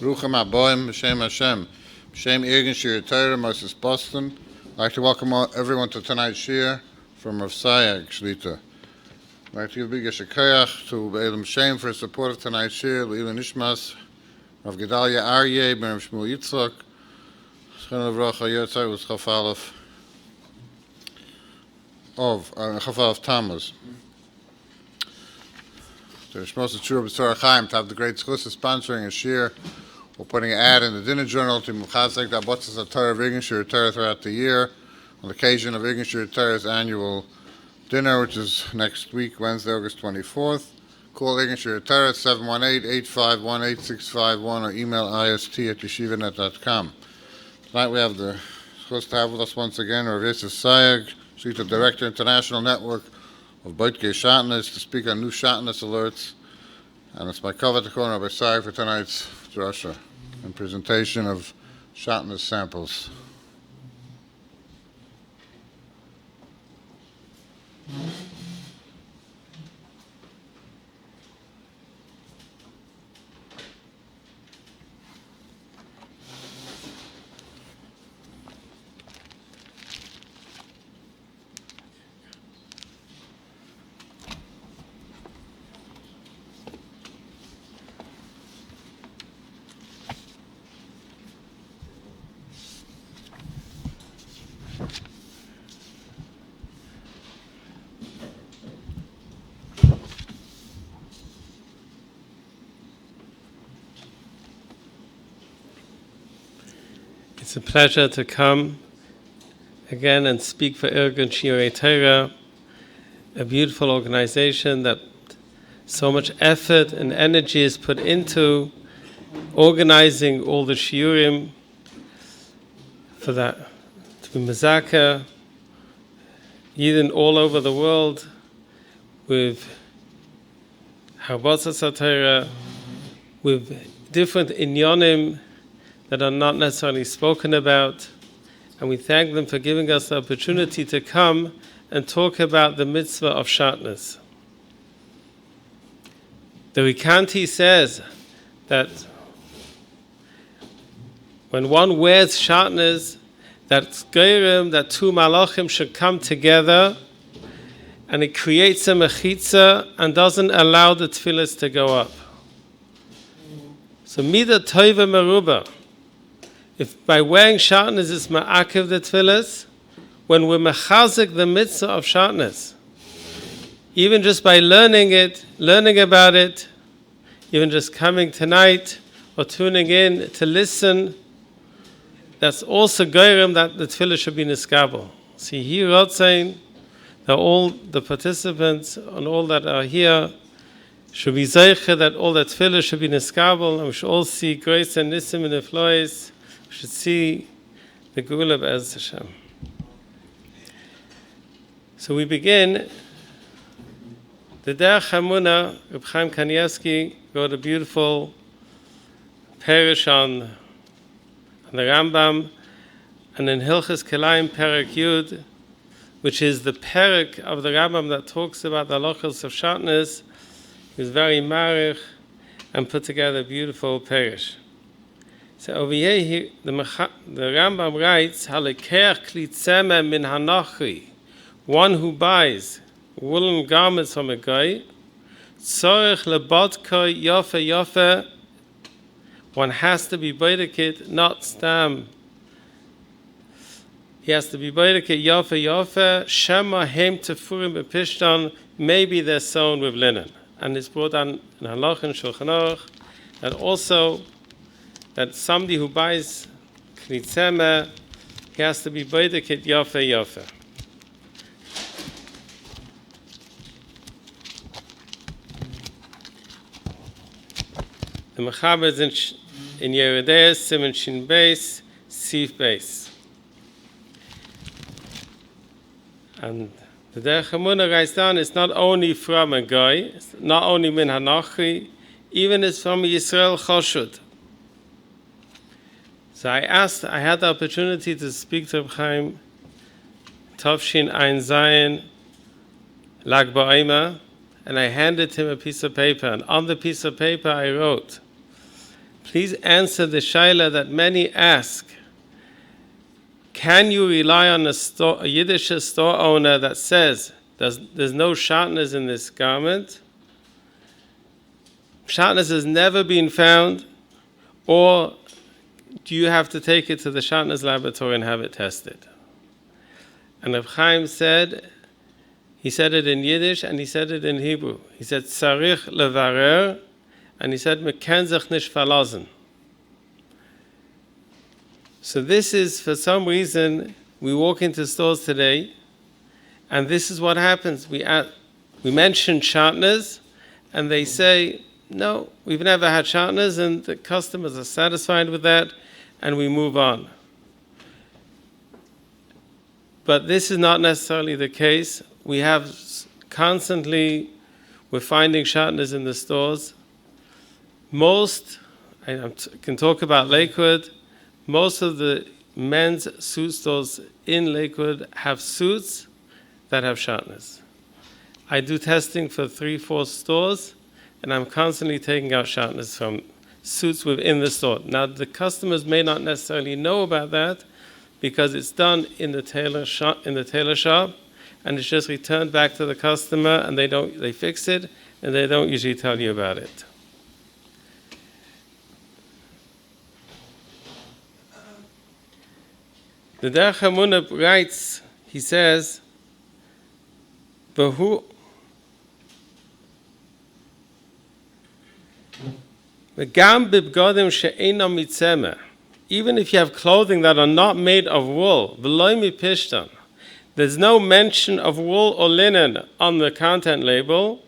Ruchem Aboim, B'Shem Hashem, B'Shem Irgin Shir Torah, Moses Boston. I'd like to welcome everyone to tonight's shir from Rav Sayagh, Shlita. I'd like to give a big yeshakayach to Be'elam Shem for his support of tonight's shir, Leila Nishmas, Rav Gedalia Aryeh, Ben Rav Shmuel Yitzchak, Schen Avracha Yotzai was Chafalef Tammuz. The Shmos Tzura B'Tzor Chaim to have the great schus of sponsoring a shir. We're putting an ad in the dinner journal to Muchazek the Abotzas HaTorah of Irgin Shir Torah throughout the year on the occasion of Irgin Shir Torah's annual dinner, which is next week, Wednesday, August 24th. Call Irgin Shir Torah at 718-851-8651 or email ist@yeshivanet.com. Tonight we have the schus to have with us once again Rabbi Yosef Sayagh, Shlita Director, International Network of Boitke Shatnez, to speak on new Shatnez alerts. And it's my cover to call Rabbi Sayagh for tonight's drasha and presentation of Shatnez samples. It's a pleasure to come again and speak for Irgun Shirei Torah, a beautiful organization that so much effort and energy is put into organizing all the shiurim for that, to be mezakeh, Yidden all over the world with Harbotzas HaTorah, with different inyonim that are not necessarily spoken about, and we thank them for giving us the opportunity to come and talk about the mitzvah of Shatnez. The Rikanti says that when one wears Shatnez, that's geirim, that two malachim should come together, and it creates a mechitza and doesn't allow the tefillas to go up. So mida toiva meruba. If by wearing Shatnez is ma'akev the tefillas, when we're mechazik the mitzvah of Shatnez, even just by learning about it, even just coming tonight or tuning in to listen, that's also goyim that the tefillah should be niskabel. See, here saying that all the participants and all that are here should be zeiche that all the tefillah should be niskabel, and we should all see grace and nisim in the flois. We should see the Gula Be'ez Hashem. So we begin. The Derech HaEmunah, Reb Chaim Kanievsky wrote a beautiful parish on the Rambam, and in Hilchos Kelayim Perek Yud, which is the Perek of the Rambam that talks about the halachos of Shatnez, is very marich and put together a beautiful parish. So over here, the Rambam writes, "Halekech kli tzemeh min hanachi," one who buys woolen garments from a guy, tzorech lebodka yofe yofe, one has to be boidekit, not stam. He has to be boidekit yofe yofe, shema hem tefurim bepishtan, maybe they're sewn with linen. And it's brought on in Halach and Shulchan Aruch that also that somebody who buys kli tzemeh, he has to be boidekit yofe yofe. The Mechaber is in Yeridei, Siman Shin Beis, Sif Beis. And the Derech HaEmunah writes down, it's not only from a guy, it's not only min hanachi, even it's from Yisrael Choshud. So I had the opportunity to speak to Reb Chaim, Tavshin Ein Zayin, Lag Ba'ima, and I handed him a piece of paper, and on the piece of paper I wrote, please answer the shaila that many ask. Can you rely on a Yiddish store owner that says there's no Shatnez in this garment? Shatnez has never been found, or do you have to take it to the Shatnez laboratory and have it tested? And Reb Chaim said, he said it in Yiddish and he said it in Hebrew. He said, Tzarich levarer, and he said, Mekan sich nicht verlassen. So this is, for some reason, we walk into stores today, and this is what happens. We mention Shatnez, and they say, no, we've never had Shatnez, and the customers are satisfied with that, and we move on. But this is not necessarily the case. We have constantly, we're finding Shatnez in the stores. Most, I can talk about Lakewood, most of the men's suit stores in Lakewood have suits that have Shatnez. I do testing for 3-4 stores, and I'm constantly taking out Shatnez from suits within the store. Now, the customers may not necessarily know about that because it's done in the tailor shop, and it's just returned back to the customer, and they fix it, and they don't usually tell you about it. The Derech HaEmunah writes, he says, "V'hu v'gam b'bgodim she'eino mitzemer." Even if you have clothing that are not made of wool, v'lo mipishtan, there's no mention of wool or linen on the content label,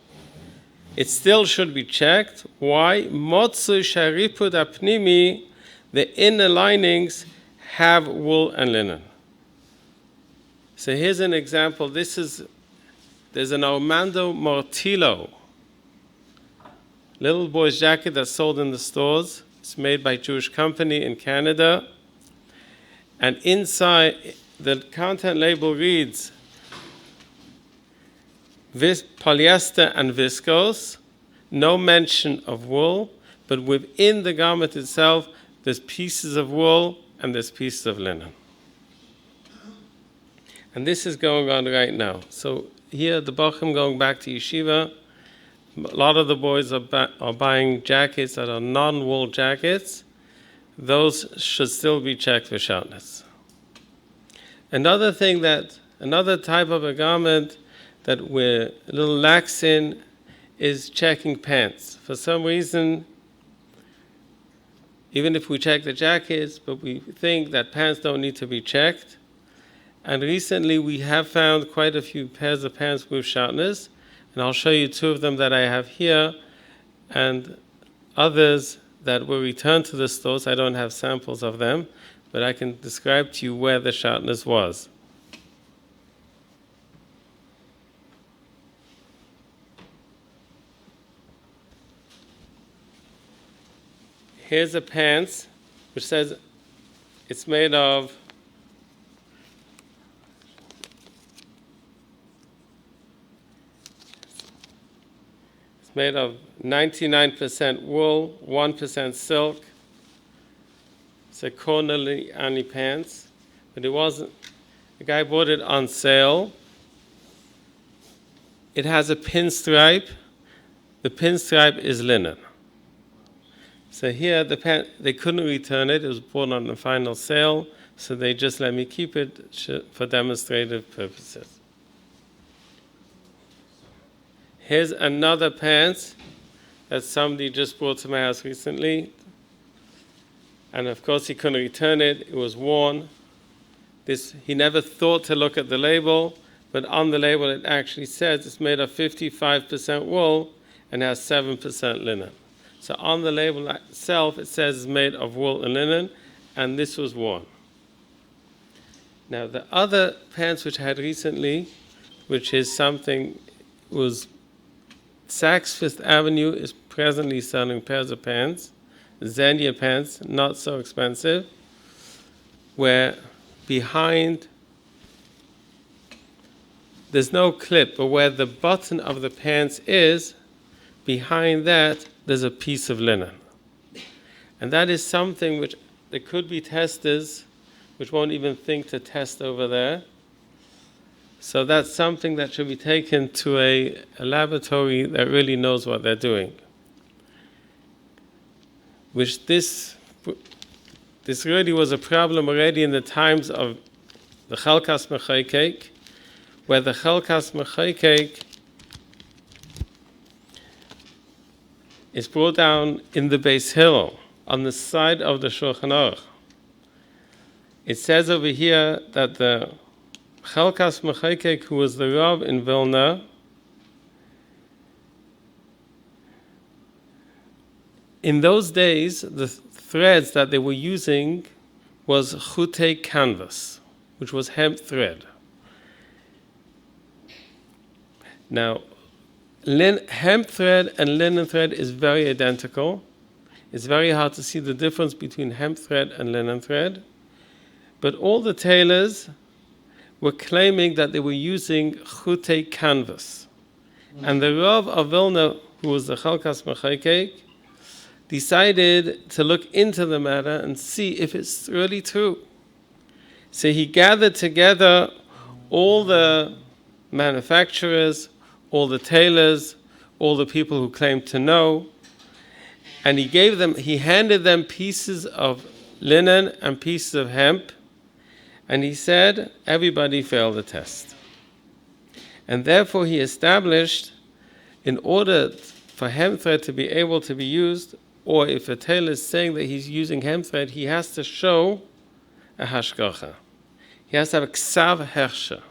it still should be checked. Why? Motzu sharipud apnimi, the inner linings have wool and linen. So here's an example. There's an Armando Mortillo, little boy's jacket that's sold in the stores. It's made by a Jewish company in Canada. And inside, the content label reads, polyester and viscose, no mention of wool, but within the garment itself, there's pieces of wool and there's pieces of linen. And this is going on right now. So here, the Bochum going back to yeshiva, a lot of the boys are buying jackets that are non-wool jackets. Those should still be checked for Shatnez. Another type of a garment that we're a little lax in is checking pants. For some reason, even if we check the jackets, but we think that pants don't need to be checked. And recently we have found quite a few pairs of pants with Shatnez, and I'll show you 2 of them that I have here, and others that were returned to the stores. I don't have samples of them, but I can describe to you where the Shatnez was. Here's a pants, which says it's made of made of 99% wool, 1% silk. It's a Corneliani pants, but it wasn't. The guy bought it on sale. It has a pinstripe. The pinstripe is linen. So here, they couldn't return it. It was bought on the final sale, so they just let me keep it for demonstrative purposes. Here's another pants that somebody just brought to my house recently. And of course, he couldn't return it. It was worn. He never thought to look at the label, but on the label it actually says it's made of 55% wool and has 7% linen. So on the label itself, it says it's made of wool and linen, and this was worn. Now, the other pants which I had recently, which is something, was Saks Fifth Avenue is presently selling pairs of pants, Xenia pants, not so expensive, where behind, there's no clip, but where the button of the pants is, behind that, there's a piece of linen. And that is something which there could be testers which won't even think to test over there. So that's something that should be taken to a laboratory that really knows what they're doing. Which this really was a problem already in the times of the Chalkas Mechaykek, where the Chalkas Mechaykek is brought down in the Beis Hillel, on the side of the Shulchan Aruch. It says over here that the Chalkas Mechaykek, who was the Rav in Vilna, in those days, the threads that they were using was chutei canvas, which was hemp thread. Now, hemp thread and linen thread is very identical. It's very hard to see the difference between hemp thread and linen thread. But all the tailors were claiming that they were using chutei canvas. And the Rav of Vilna, who was the Chalkas Mechaykek, decided to look into the matter and see if it's really true. So he gathered together all the manufacturers, all the tailors, all the people who claimed to know, and he handed them pieces of linen and pieces of hemp, and he said, everybody failed the test. And therefore he established, in order for hemp thread to be able to be used, or if a tailor is saying that he's using hemp thread, he has to show a hashgacha. He has to have a ksav hersha.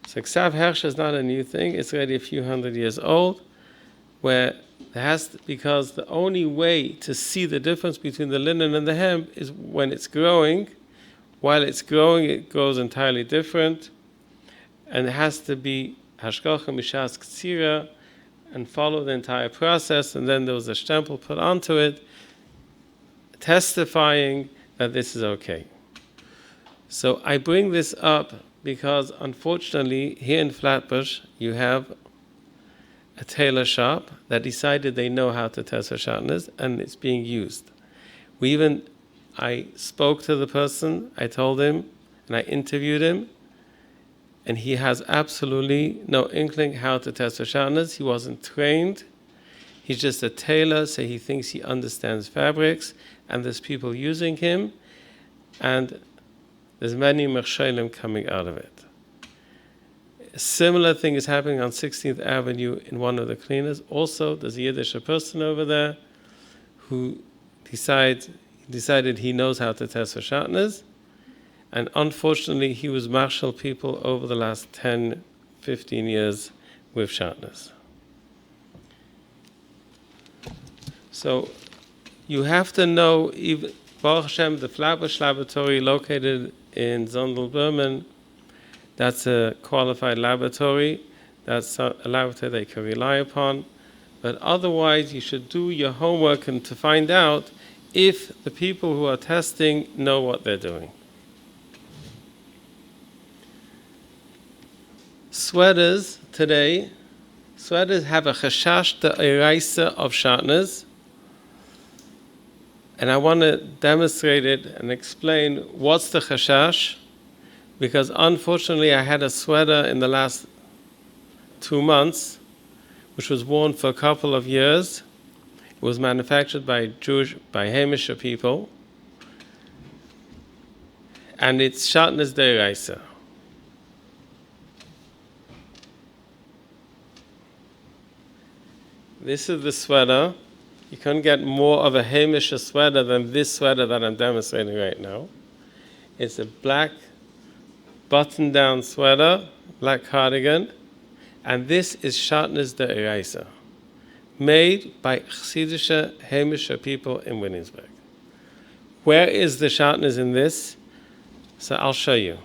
So ksav hersha is not a new thing. It's already a few hundred years old, where because the only way to see the difference between the linen and the hemp is when it's growing. While it's growing, it grows entirely different, and it has to be hashgacha mishas ktsira, and follow the entire process, and then there was a stempel put onto it, testifying that this is okay. So I bring this up because, unfortunately, here in Flatbush, you have a tailor shop that decided they know how to test for Shatnez, and it's being used. I spoke to the person, I told him, and I interviewed him, and he has absolutely no inkling how to test for Shatnez. He wasn't trained. He's just a tailor, so he thinks he understands fabrics, and there's people using him, and there's many mershalim coming out of it. A similar thing is happening on 16th Avenue in one of the cleaners. Also, there's a Yiddish person over there who decided he knows how to test for Shatnez, and unfortunately, he was marshal people over the last 10, 15 years with Shatnez. So you have to know, even Baruch Hashem, the Flatbush Laboratory located in Zondel-Berman, that's a qualified laboratory. That's a laboratory they can rely upon. But otherwise, you should do your homework and to find out if the people who are testing know what they're doing. Sweaters today, have a chashash de'oraisa of Shatnez, and I want to demonstrate it and explain what's the chashash, because unfortunately I had a sweater in the last 2 months, which was worn for a couple of years. It was manufactured by Hamish people, and it's Shatnez de'oraisa. This is the sweater. You couldn't get more of a Hamish sweater than this sweater that I'm demonstrating right now. It's a black button-down sweater, black cardigan, and this is Shatnez de'oraisa, made by Chassidische Hamish people in Williamsburg. Where is the Shatnez in this? So I'll show you.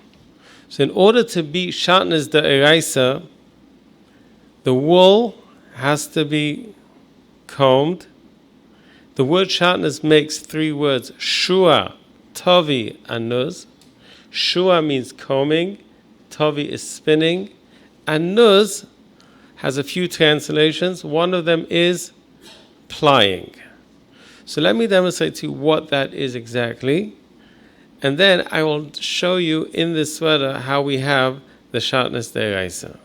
So in order to be Shatnez de'oraisa, the wool has to be combed. The word Shatnez makes 3 words: shua, tavi, and nuz. Shua means combing, tavi is spinning, and nuz has a few translations. One of them is plying. So let me demonstrate to you what that is exactly. And then I will show you in this sweater how we have the Shatnez Deraisa.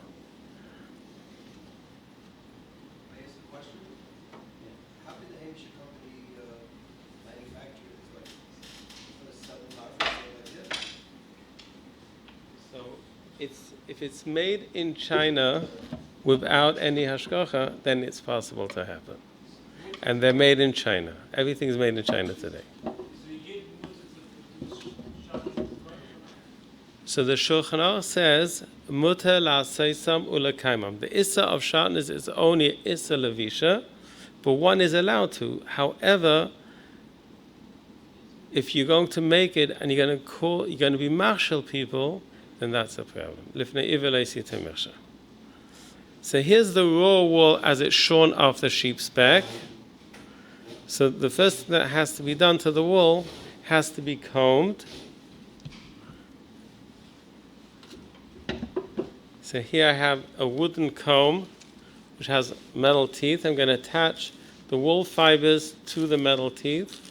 If it's made in China without any hashgacha, then it's possible to happen. And they're made in China. Everything's made in China today. So the Shulchan Aruch says, Muter la'aseisam ulakaimam. The Issa of Shatnez is only Issa levisha, but one is allowed to. However, if you're going to make it and you're going to be marshal people, then that's a problem. So here's the raw wool as it's shorn off the sheep's back. So the first thing that has to be done to the wool has to be combed. So here I have a wooden comb which has metal teeth. I'm going to attach the wool fibers to the metal teeth.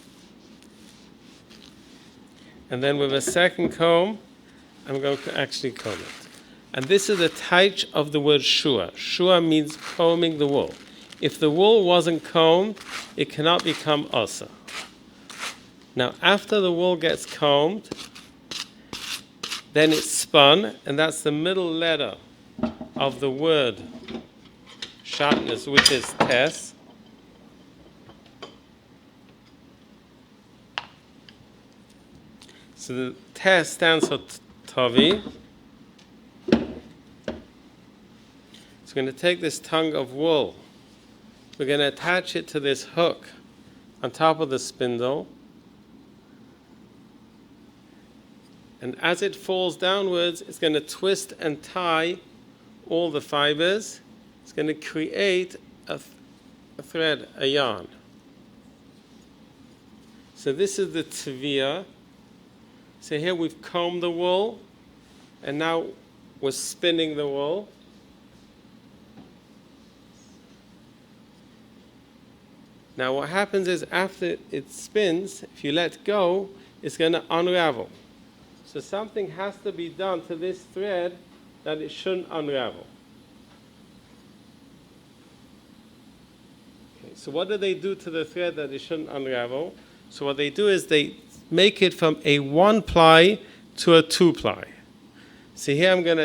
And then with a second comb, I'm going to actually comb it. And this is the taich of the word shua. Shua means combing the wool. If the wool wasn't combed, it cannot become osa. Now, after the wool gets combed, then it's spun, and that's the middle letter of the word Shatnez, which is tes. So the tes stands for Tavi. So we're going to take this tongue of wool. We're going to attach it to this hook on top of the spindle. And as it falls downwards, it's going to twist and tie all the fibers. It's going to create a thread, a yarn. So this is the tvia. So here we've combed the wool, and now we're spinning the wool. Now what happens is after it spins, if you let go, it's going to unravel. So something has to be done to this thread that it shouldn't unravel. Okay, so what do they do to the thread that it shouldn't unravel? So what they do is they make it from a 1-ply to a 2-ply. See here I'm going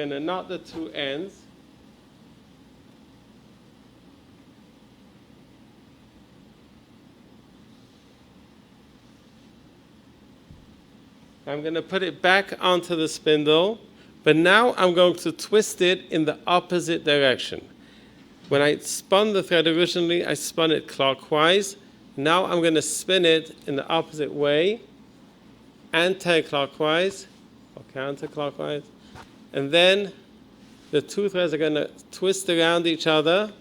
to knot the two ends. I'm going to put it back onto the spindle, but now I'm going to twist it in the opposite direction. When I spun the thread originally, I spun it clockwise. Now I'm going to spin it in the opposite way, anti-clockwise or counterclockwise. And then the two threads are going to twist around each other.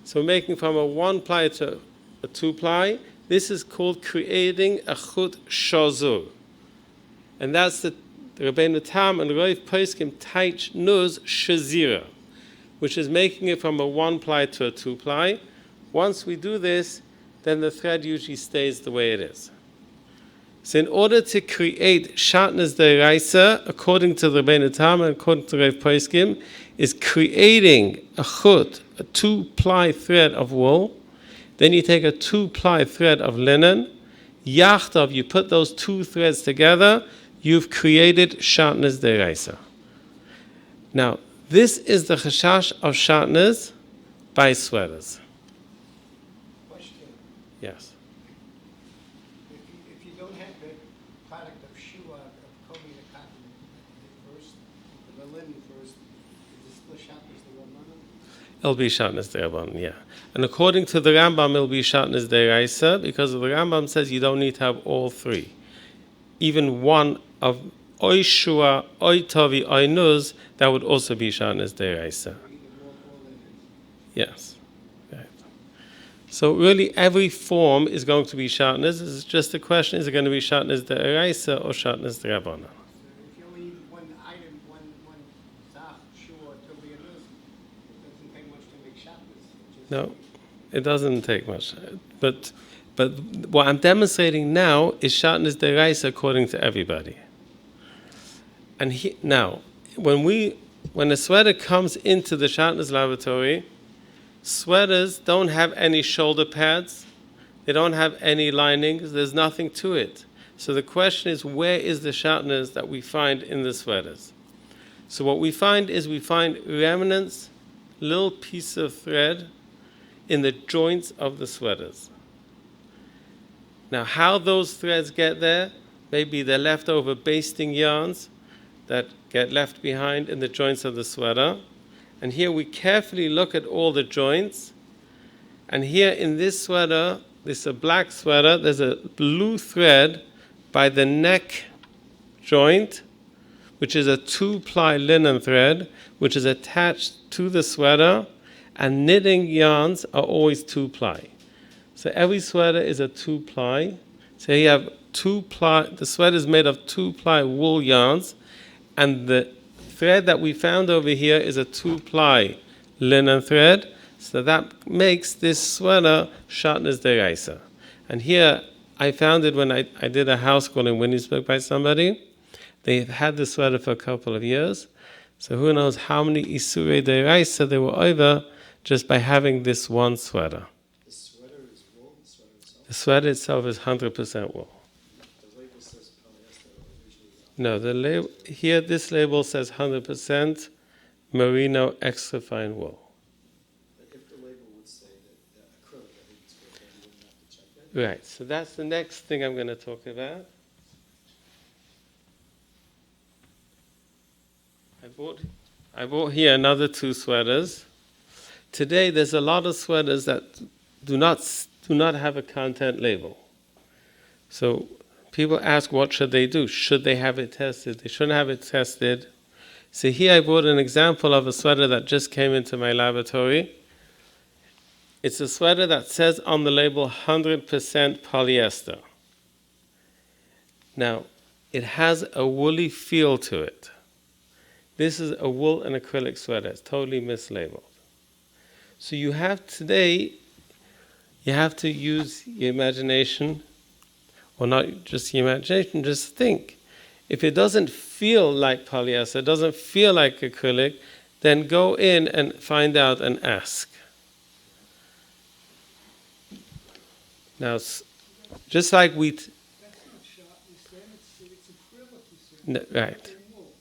So we're making from a 1-ply to a 2-ply. This is called creating a chut shazur. And that's the Rabbeinu Tam and Rav Poskim taich nuz shazira, which is making it from a 1-ply to a 2-ply. Once we do this, then the thread usually stays the way it is. So in order to create Shatnez Deraisa, according to the Rabbeinu Tam and according to Rav Poskim, is creating a chut, a 2-ply thread of wool. Then you take a 2-ply thread of linen. Yachtav, you put those two threads together, you've created Shatnez Deraisa. Now, this is the chashash of Shatnez by sweaters. Question. Yes. If you don't have the product of shua, of combing the cotton first, the linen first, is it still Shatnez the Rabbanan? It'll be Shatnez Derabanan, yeah. And according to the Rambam, it'll be Shatnez Deraisa, because the Rambam says you don't need to have all three. Even one of Oy Shua, Oy Tavi, Oy Nuz, that would also be Shatnez Deraisa. Yes. Right. So really every form is going to be Shatnez. It's just a question, is it going to be Shatnez Deraisa or Shatnez Derabanan? So if you only need one item, one zach, shua, Shatnez. No, it doesn't take much. But what I'm demonstrating now is Shatnez Deraisa according to everybody. And now, when a sweater comes into the Shatnez laboratory, sweaters don't have any shoulder pads, they don't have any linings, there's nothing to it. So the question is, where is the Shatnez that we find in the sweaters? So what we find is remnants, little piece of thread in the joints of the sweaters. Now, how those threads get there, maybe they're leftover basting yarns that get left behind in the joints of the sweater. And here we carefully look at all the joints. And here in this sweater, this is a black sweater, there's a blue thread by the neck joint, which is a 2-ply linen thread, which is attached to the sweater, and knitting yarns are always 2-ply. So every sweater is a 2-ply. So you have 2-ply, the sweater is made of 2-ply wool yarns, and the thread that we found over here is a 2-ply linen thread. So that makes this sweater Shatnez Deraisa. And here, I found it when I did a house call in Williamsburg by somebody. They've had the sweater for a couple of years. So who knows how many Isurei Deraisa they were over just by having this one sweater. The sweater is wool, the sweater itself? The sweater itself is 100% wool. The label says polyester originally. No, the label here, this label says 100% merino extra fine wool. But if the label would say that acrylic, I think it's good, then you wouldn't have to check that. Right, so that's the next thing I'm going to talk about. I bought here another 2 sweaters. Today there's a lot of sweaters that do not have a content label. So people ask, what should they do? Should they have it tested? They shouldn't have it tested. So here I brought an example of a sweater that just came into my laboratory. It's a sweater that says on the label 100% polyester. Now, it has a woolly feel to it. This is a wool and acrylic sweater. It's totally mislabeled. So you have to use your imagination, or not just your imagination, just think. If it doesn't feel like polyester, doesn't feel like acrylic, then go in and find out and ask. Now, just like we... That's not shot, you said, it's acrylic, you said. Right. Wool.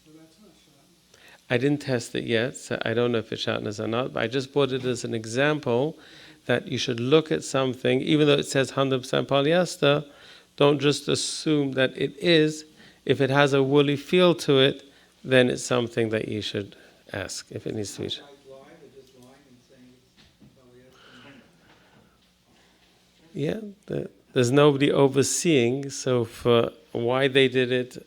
So that's not shot. I didn't test it yet, so I don't know if it's Shatnez or not, but I just brought it as an example that you should look at something, even though it says 100% polyester, don't just assume that it is. If it has a woolly feel to it, then it's something that you should ask if it needs to be. Yeah, there's nobody overseeing, so for why they did it,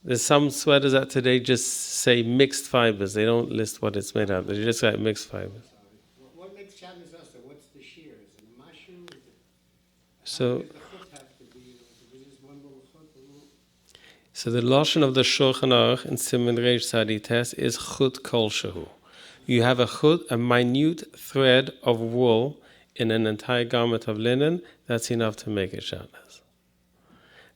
there's some sweaters that today just say mixed fibers. They don't list what it's made of. They just say mixed fibers. What makes Shatnez also? What's the shear? Is it a mashu? So, The foot have to be, just one little foot, so the lashon of the Shulchan Aruch in Siman Reish Tzadi Tes is chut kol shehu. You have a minute thread of wool in an entire garment of linen. That's enough to make it Shatnez.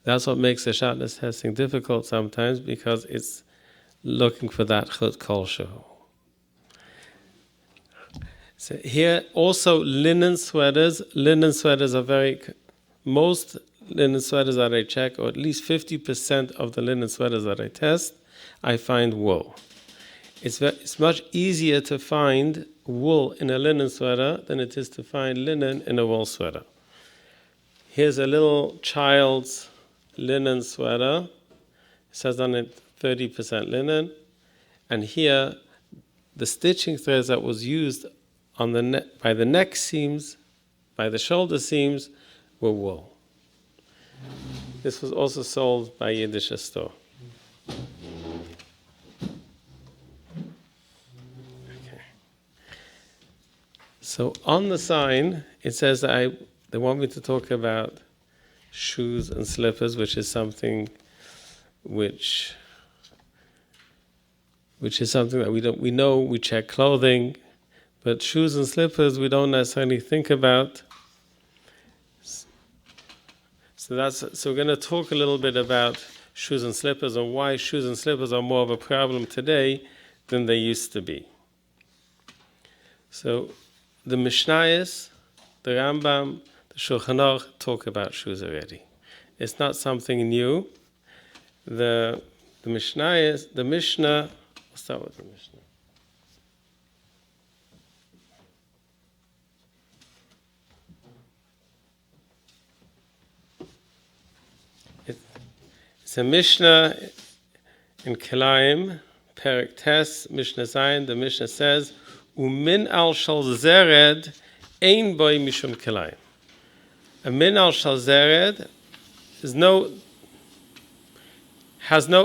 That's what makes the Shatnez testing difficult sometimes, because it's looking for that chut kol shehu. So here also linen sweaters. Linen sweaters are most linen sweaters that I check, or at least 50% of the linen sweaters that I test, I find wool. It's much easier to find wool in a linen sweater than it is to find linen in a wool sweater. Here's a little child's linen sweater. It says on it 30% linen. And here, the stitching threads that was used on by the neck seams, by the shoulder seams, were wool. This was also sold by a Yiddish store. Okay. So on the sign, it says that they want me to talk about shoes and slippers, which is something that we know. We check clothing, But shoes and slippers we don't necessarily think about. So we're going to talk a little bit about shoes and slippers and why shoes and slippers are more of a problem today than they used to be. So the Mishnayos, the Rambam, the Shulchan Aruch talk about shoes already. It's not something new. The Mishnayos, the Mishnah, we'll start with the Mishnah. It's a Mishnah in Kelaim, Perek Tes, Mishnah Zayin. The Mishnah says, "Umin al shal zered ein boy mishum Kelaim." A min al shal zered has no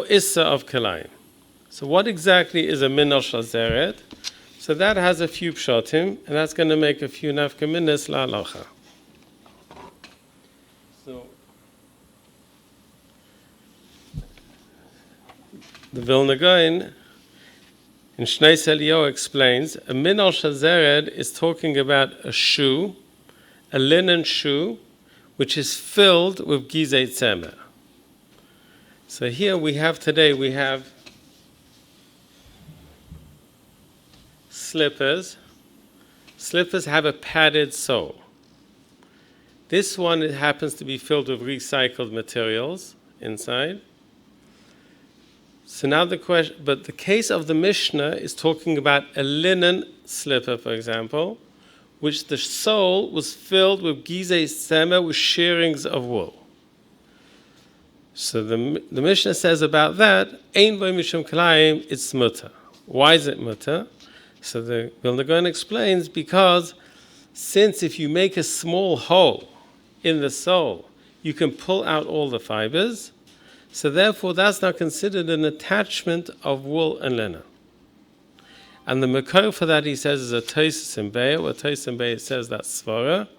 issa of Kelaim. So what exactly is a min al shal zered? So that has a few pshatim, and that's going to make a few nafkaminas la halacha. So the Vilna Gaon in Shnei Eliyahu explains a min al shal zered is talking about a shoe, a linen shoe, which is filled with gizei tzemer. So here we have slippers. Slippers have a padded sole. This one, it happens to be filled with recycled materials inside. So now the question, but the case of the Mishnah is talking about a linen slipper, for example, which the sole was filled with gizei tzemer, with shearings of wool. So the Mishnah says about that, ein bo mishum kelaim, it's mutter. Why is it mutter? So the Vilna Gaon explains, because since if you make a small hole in the sole, you can pull out all the fibers, so therefore that's not considered an attachment of wool and linen. And the makor for that, he says, is a Tosfos in Be'er, where Tosfos in Be'er says that svara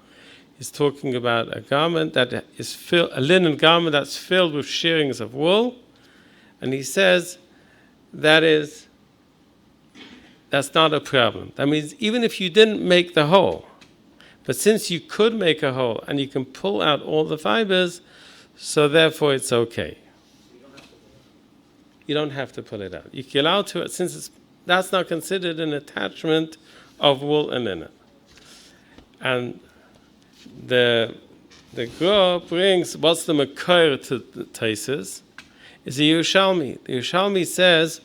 is talking about a garment that is filled, a linen garment that's filled with shearings of wool, and he says that's not a problem. That means even if you didn't make the hole, but since you could make a hole and you can pull out all the fibers, so therefore it's okay. You don't have to pull it out. You're allowed to, since that's not considered an attachment of wool and linen. And the Gra brings, what's the makor to the Tosfos? Is the Yerushalmi. The Yerushalmi says,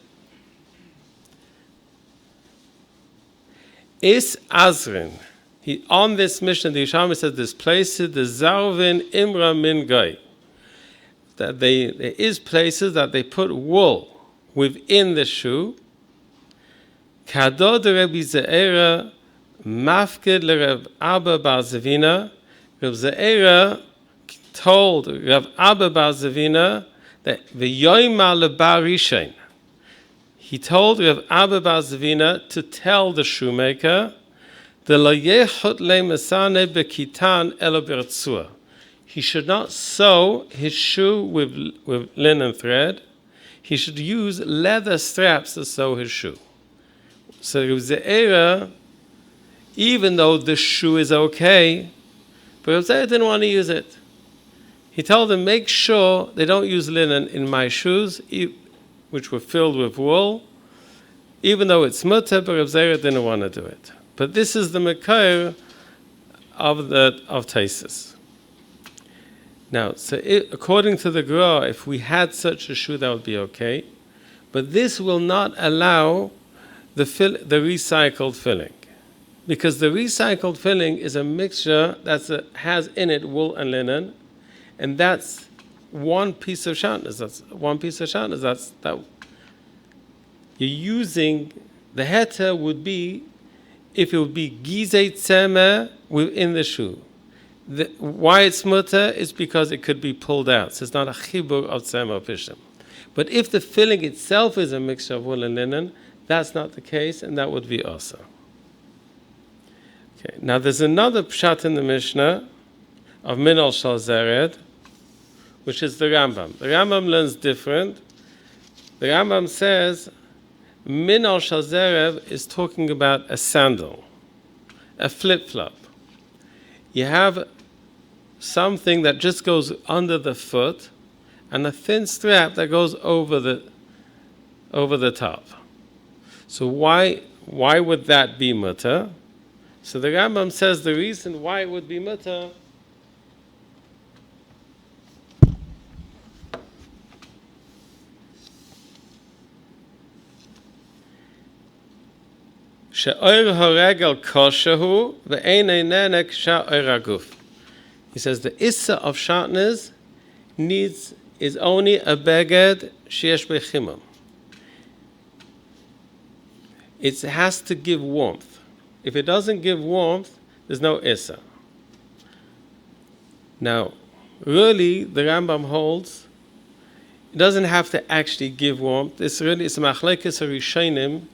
Is Azrin. On this mission, the Yerushalmi says, this places the Zarvin Imra Min Gai. That there is places that they put wool within the shoe. Kadod Rabbi Ze'era mafked l'Rav Abba bar Zavina. Rav Ze'era told Rav Abba bar Zavina that v'yoyma lebar rishain. He told Rav Abba bar Zavina to tell the shoemaker, the lo yechot le masane bekitan elo b'rtzua. He should not sew his shoe with linen thread. He should use leather straps to sew his shoe. So Rav Ze'era, even though the shoe is okay, but Rav Ze'era didn't want to use it. He told them, make sure they don't use linen in my shoes, which were filled with wool, even though it's mutter, but Rav Ze'era didn't want to do it. But this is the makor of Tosfos. Now, according to the Gra, if we had such a shoe, that would be okay. But this will not allow the recycled filling. Because the recycled filling is a mixture that has in it wool and linen, and that's one piece of Shatnez. That's one piece of Shatnez. That you're using, the heter would be, if it would be gizei tzemer within the shoe. Why it's mutter is because it could be pulled out. So it's not a chibur of tzemer pishim. But if the filling itself is a mixture of wool and linen, that's not the case, and that would be also. Okay. Now there's another pshat in the Mishnah of min al shal zered, which is the Rambam. The Rambam learns different. The Rambam says min al shal zered is talking about a sandal. a flip-flop. You have something that just goes under the foot and a thin strap that goes over the top. So why would that be mutter? So the Rambam says the reason why it would be mutter she'oir haregel koshehu ve'enei nenek she'oir haguf. He says the issa of Shatnez is only a beged sheyesh bechimam. It has to give warmth. If it doesn't give warmth, there's no issa. Now, really, the Rambam holds it doesn't have to actually give warmth. It's a machlekes rishonim.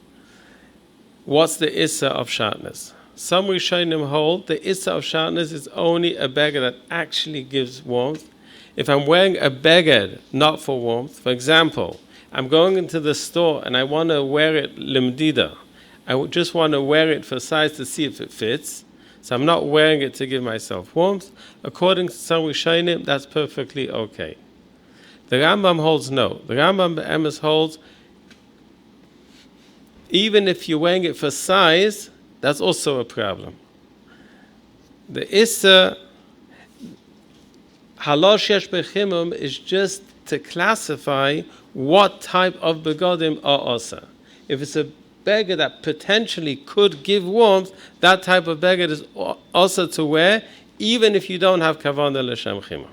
What's the issa of Shatnez? Some rishonim hold the issa of Shatnez is only a beged that actually gives warmth. If I'm wearing a beged not for warmth, for example, I'm going into the store and I want to wear it limdida. I just want to wear it for size to see if it fits. So I'm not wearing it to give myself warmth. According to some rishonim, that's perfectly okay. The Rambam holds no. The Rambam be'emes holds even if you're wearing it for size, that's also a problem. The issa halosh yesh bechimum is just to classify what type of begodim are osa. If it's a beged that potentially could give warmth, that type of beged is osa to wear, even if you don't have kavanah l'shem chimum.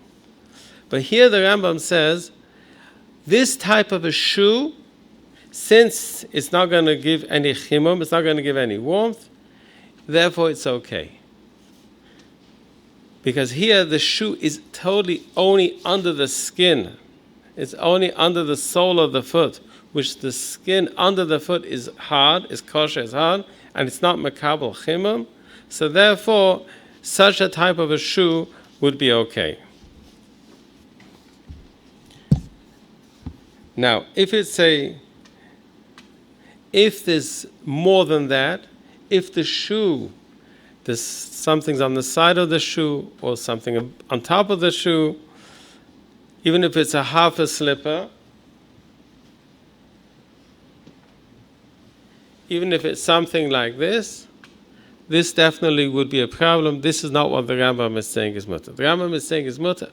But here the Rambam says, this type of a shoe, since it's not going to give any chimum, it's not going to give any warmth, therefore it's okay. Because here the shoe is totally only under the skin. It's only under the sole of the foot, which the skin under the foot is hard, is kosher, is hard, and it's not makabel chimum. So therefore, such a type of a shoe would be okay. Now, if there's more than that, if the shoe, there's something's on the side of the shoe or something on top of the shoe, even if it's a half a slipper, even if it's something like this definitely would be a problem. This is not what the Rambam is saying is mutter. The Rambam is saying is mutter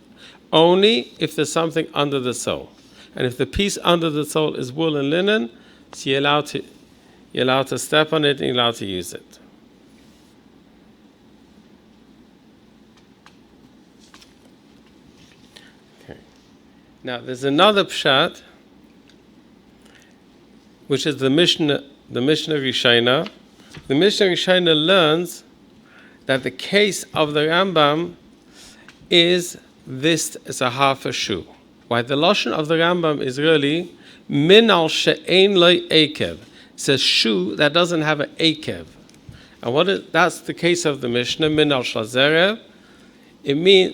only if there's something under the sole. And if the piece under the sole is wool and linen, so you're allowed to step on it and you're allowed to use it. Okay. Now there's another pshat, which is the Mishnah Rishayna. The Mishnah Rishayna learns that the case of the Rambam is this is a half a shoe. Why the lashon of the Rambam is really min al she'ein lo ekev. It says shoe that doesn't have an ekev. And that's the case of the Mishnah, min al shazerev.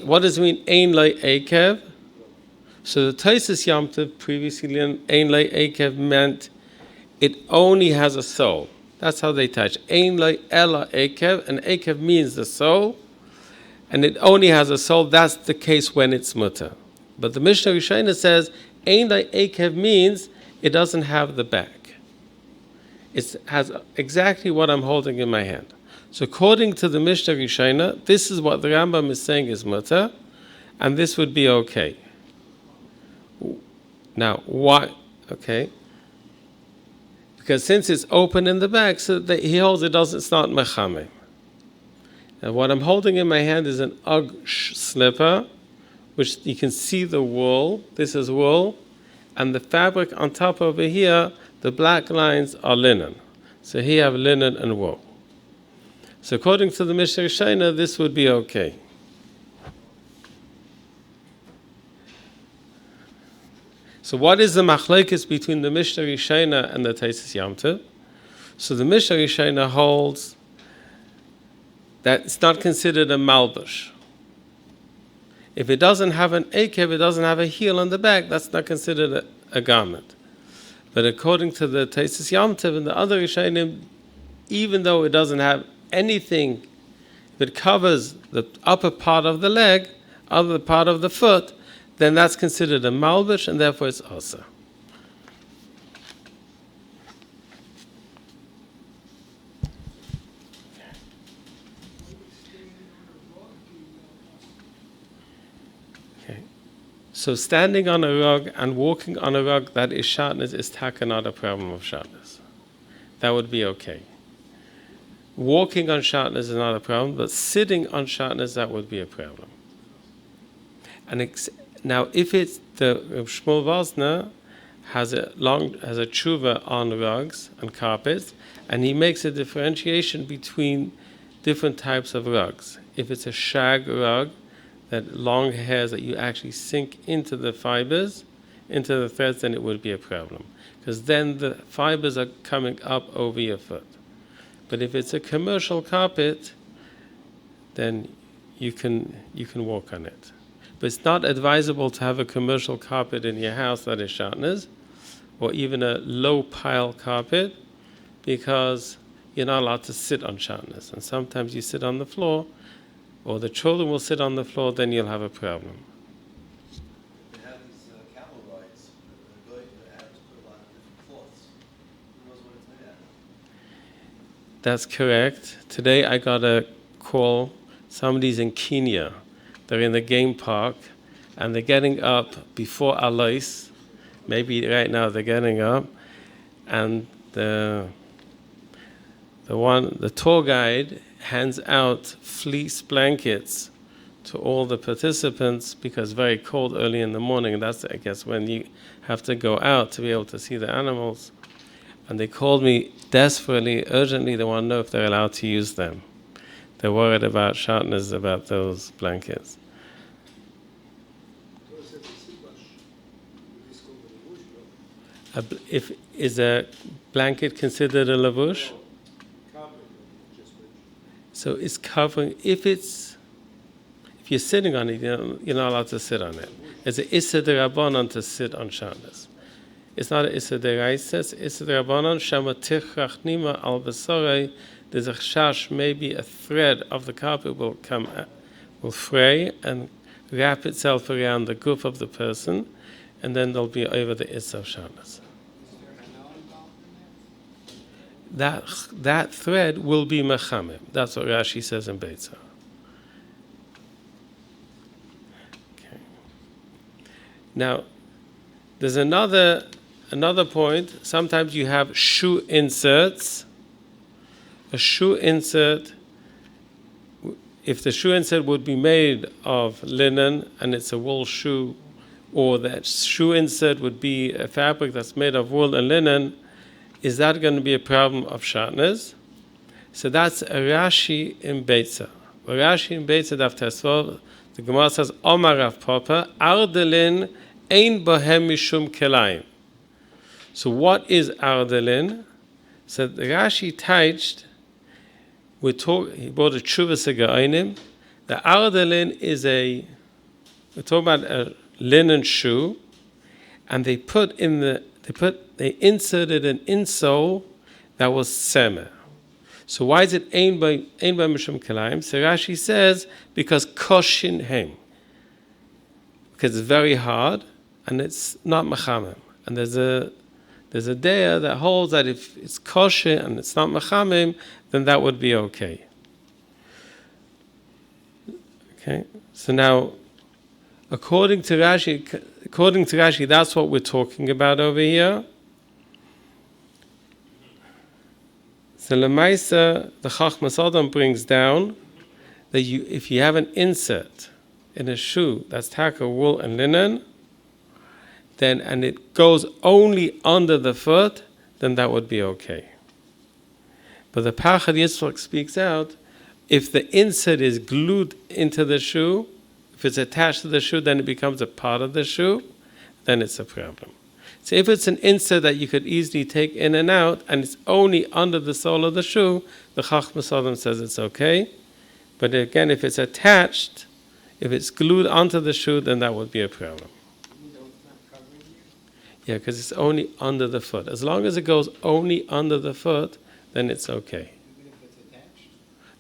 What does it mean, ein lo ekev? So the Taisus Yom Tov previously ein lo ekev meant it only has a sole. That's how they touch. Ein lo ela ekev, and ekev means the sole, and it only has a sole. That's the case when it's mutter. But the Mishnah Rishayna says ein lo ekev means it doesn't have the back. It has exactly what I'm holding in my hand. So according to the Mishnah Rishayna, this is what the Rambam is saying is mutter, and this would be okay. Now, why? Okay. Because since it's open in the back, so that he holds it's not mechameh. And what I'm holding in my hand is an Uggs slipper, which you can see the wool. This is wool, and the fabric on top over here, the black lines are linen. So here you have linen and wool. So according to the Mishnah Rishayna, this would be okay. So what is the machlekes between the Mishnah Rishayna and the Taisus Yom Tov? So the Mishnah Rishayna holds that it's not considered a malbush. If it doesn't have an ekev, it doesn't have a heel on the back, that's not considered a garment. But according to the Taisus Yom Tov and the other Rishonim, even though it doesn't have anything If it covers the upper part of the leg, other part of the foot, then that's considered a malbush, and therefore it's also. So standing on a rug and walking on a rug that is Shatnez is taka not a problem of Shatnez. That would be okay. Walking on Shatnez is not a problem, but sitting on Shatnez, that would be a problem. And now, if it's the Shmuel Vosner has a tshuva on rugs and carpets, and he makes a differentiation between different types of rugs. If it's a shag rug, that long hairs that you actually sink into the fibers, into the threads, then it would be a problem. Because then the fibers are coming up over your foot. But if it's a commercial carpet, then you can walk on it. But it's not advisable to have a commercial carpet in your house that is Shatnez, or even a low pile carpet, because you're not allowed to sit on Shatnez. And sometimes you sit on the floor, or the children will sit on the floor, then you'll have a problem. They have these camel rides. They're going to have to put a lot of different cloths. Who knows what it's made out of? That's correct. Today I got a call. Somebody's in Kenya. They're in the game park, and they're getting up before Alois. Maybe right now they're getting up, and the tour guide hands out fleece blankets to all the participants because it's very cold early in the morning, and that's, I guess, when you have to go out to be able to see the animals. And they called me desperately, urgently. They want to know if they're allowed to use them. They're worried about Shatnez, about those blankets. If is a blanket considered a lavush? So it's covering. If you're sitting on it, you're not allowed to sit on it. It's an issa derabanan to sit on Shatnez. It's not an issa deraisa. It's issa derabanan. Shama tichrach nima al besorei. There's a chash, maybe a thread of the carpet will fray and wrap itself around the goof of the person, and then they'll be over the issa of Shatnez. That thread will be mechamim. That's what Rashi says in Beitzah. Okay. Now, there's another point. Sometimes you have shoe inserts. A shoe insert, if the shoe insert would be made of linen and it's a wool shoe, or that shoe insert would be a fabric that's made of wool and linen, is that going to be a problem of Shatnez? So that's a Rashi in Beitzah. Rashi in Beitzah Daf Tesvav, the Gemara says, Omar Rav Papa, Ardelin ein bohem mishum kelaim. So what is Ardelin? So the Rashi touched, he brought a tshuva segainim. The Ardelin is we're talking about a linen shoe, and they inserted an insole that was semer. So why is it ein by mishum kelaim? So Rashi says because koshin hem, because it's very hard and it's not machamim. And there's a daya that holds that if it's kosher and it's not machamim, then that would be okay. Okay. So now, according to Rashi, that's what we're talking about over here. So Lemaisa, the Chachmas Adam brings down that if you have an insert in a shoe that's taka wool and linen, then and it goes only under the foot, then that would be okay. But the Pachad Yitzchak speaks out, if the insert is glued into the shoe, if it's attached to the shoe, then it becomes a part of the shoe, then it's a problem. So if it's an insert that you could easily take in and out, and it's only under the sole of the shoe, the Chachmas Adam says it's okay. But again, if it's attached, if it's glued onto the shoe, then that would be a problem. Yeah, because it's only under the foot. As long as it goes only under the foot, then it's okay. Even if it's attached?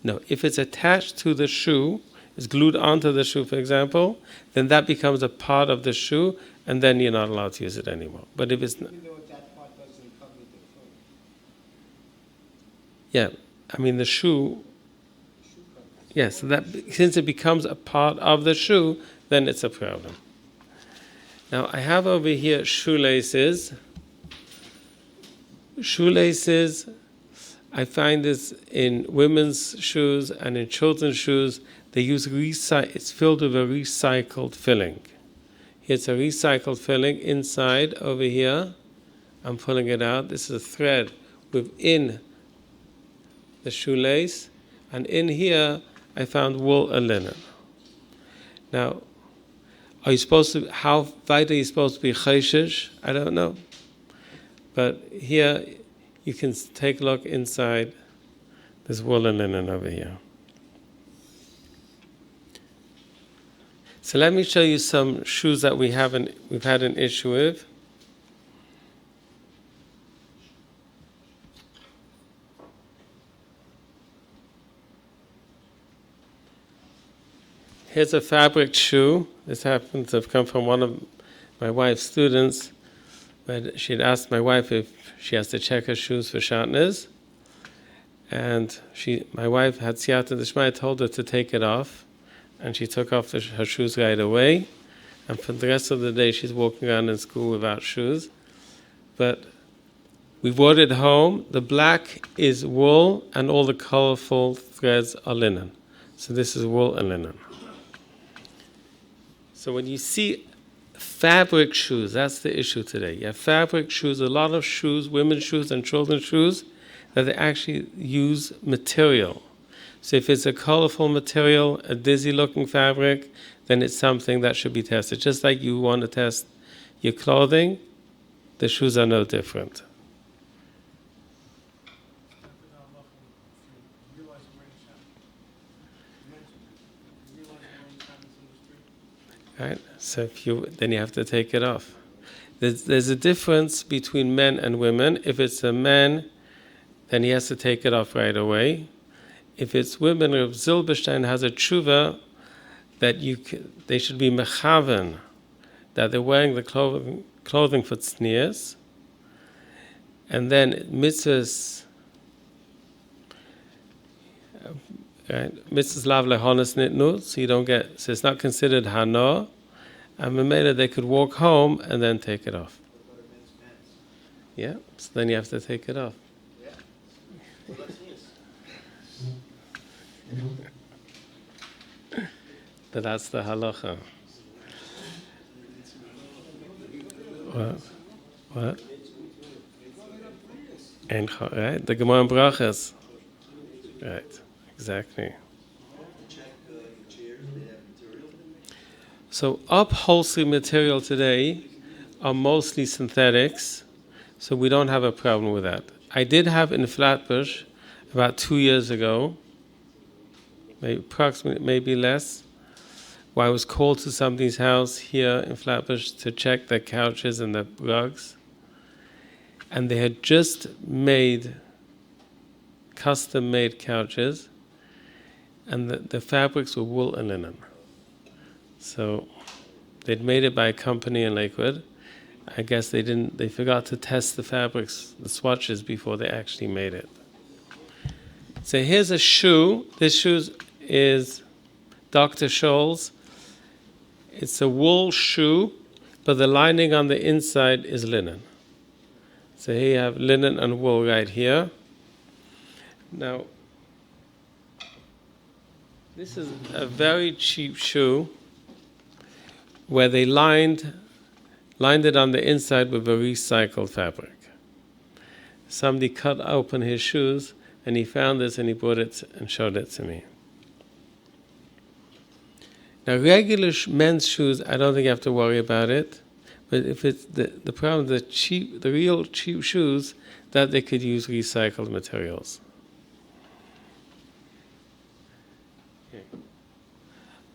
No, if it's attached to the shoe, it's glued onto the shoe, for example, then that becomes a part of the shoe, and then you're not allowed to use it anymore. But if it's not, Even though that part doesn't cover the foot, yeah, I mean the shoe, shoe covers. yes, that since it becomes a part of the shoe, then it's a problem. Now I have over here shoelaces. Shoelaces, I find this in women's shoes and in children's shoes. They use it's filled with a recycled filling. It's a recycled filling inside over here. I'm pulling it out. This is a thread within the shoelace, and in here I found wool and linen. Now, how weit are you supposed to be chayshish? I don't know. But here you can take a look inside. There's wool and linen over here. So let me show you some shoes that we've had an issue with. Here's a fabric shoe. This happens to have come from one of my wife's students. But she had asked my wife if she has to check her shoes for Shatnez. And my wife had siyata d'shmaya, told her to take it off. And she took off her shoes right away. And for the rest of the day, she's walking around in school without shoes. But we brought it home. The black is wool, and all the colorful threads are linen. So this is wool and linen. So when you see fabric shoes, that's the issue today. You have fabric shoes, a lot of shoes, women's shoes and children's shoes, that they actually use material. So if it's a colorful material, a dizzy-looking fabric, then it's something that should be tested. Just like you want to test your clothing, the shoes are no different. Right? So then you have to take it off. There's a difference between men and women. If it's a man, then he has to take it off right away. If it's women, Rav Zilberstein has a tshuva that they should be mechaven, that they're wearing the clothing for tznius, and then mitzvahs, mitzvahs lav lehonas nitnu, so you don't get, so it's not considered hano, and Mamela they could walk home and then take it off. What about men's pants? Yeah, so then you have to take it off. Yeah. Well, that's his. But that's the halacha. What? And right, the Gemara in Brachas. Right, exactly. Check your chairs, they have material. So upholstery material today are mostly synthetics, so we don't have a problem with that. I did have in Flatbush about 2 years ago, maybe less, where I was called to somebody's house here in Flatbush to check the couches and the rugs, and they had just made custom-made couches, and the fabrics were wool and linen. So they'd made it by a company in Lakewood. I guess they forgot to test the fabrics, the swatches, before they actually made it. So here's a shoe. This shoe is Dr. Scholl's. It's a wool shoe, but the lining on the inside is linen. So here you have linen and wool right here. Now, this is a very cheap shoe where they lined it on the inside with a recycled fabric. Somebody cut open his shoes and he found this and he brought it and showed it to me. Now, regular men's shoes, I don't think you have to worry about it. But if it's the problem, the real cheap shoes, that they could use recycled materials. Okay.